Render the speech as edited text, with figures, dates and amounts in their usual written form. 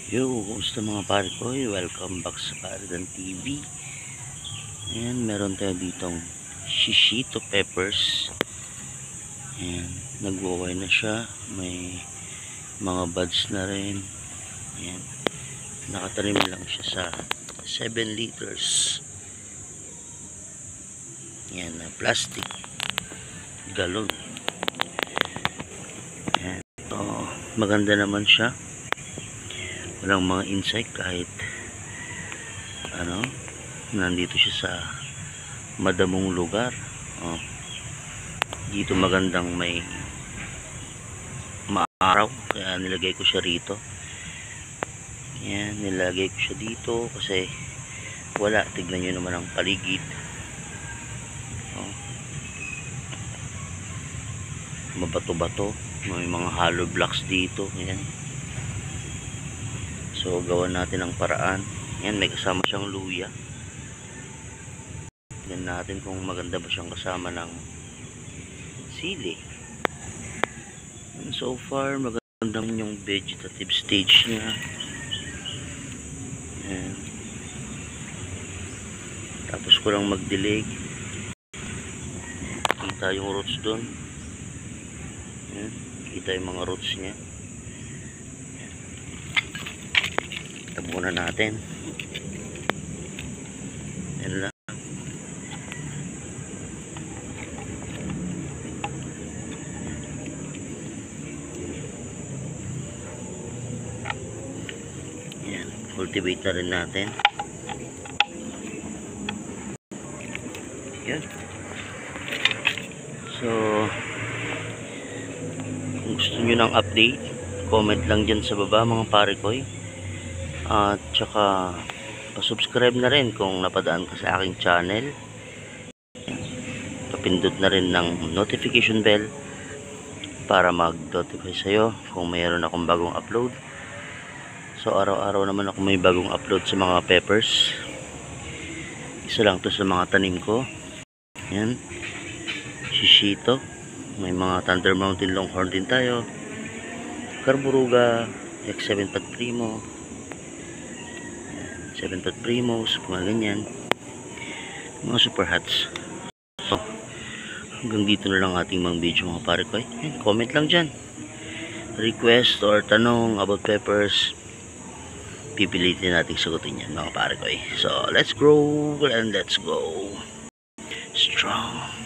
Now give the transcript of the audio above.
Yo, kumusta mga pare ko? Welcome back sa Paridan TV. Ayan, meron tayo ditong shishito peppers. Ayan, nagwaway na siya. May mga buds na rin. Ayan, nakatanim lang siya sa 7 liters. Ayan, na plastic galon. Ayan, ito, maganda naman siya. Walang mga insect kahit nandito siya sa madamong lugar. Dito magandang may maaraw kaya nilagay ko siya rito. Yan, nilagay ko siya dito kasi wala, tignan nyo naman ang paligid. Mabato-bato, may mga hollow blocks dito. Yan. So gawan natin ang paraan. Yan, may kasama siyang luya. Tignan natin kung maganda ba siyang kasama ng sili. And so far magandang yung vegetative stage niya. Yan. Tapos ko lang magdilig. Kita yung roots doon. Yan. Kita yung mga roots niya. Tabunan natin. Yan lang. Yan. Cultivate na rin natin. Yan. So, kung gusto nyo ng update, comment lang dyan sa baba mga pare ko. At saka pa-subscribe na rin kung napadaan ka sa aking channel. Papindot na rin ng notification bell para mag-notify sa'yo kung mayroon akong bagong upload. So araw-araw naman ako may bagong upload sa mga peppers. Isa lang to sa mga tanim ko. Yan, shishito. May mga Thunder Mountain Longhorn din tayo, Carburuga, X7 Pat Primo, 7 Pat Primos, mga ganyan, mga super hats. So hanggang dito na lang ating mga video mga pare ko. Comment lang dyan, request or tanong about peppers, pipilitin natin sagutin yan mga pare ko. So let's grow and let's go strong.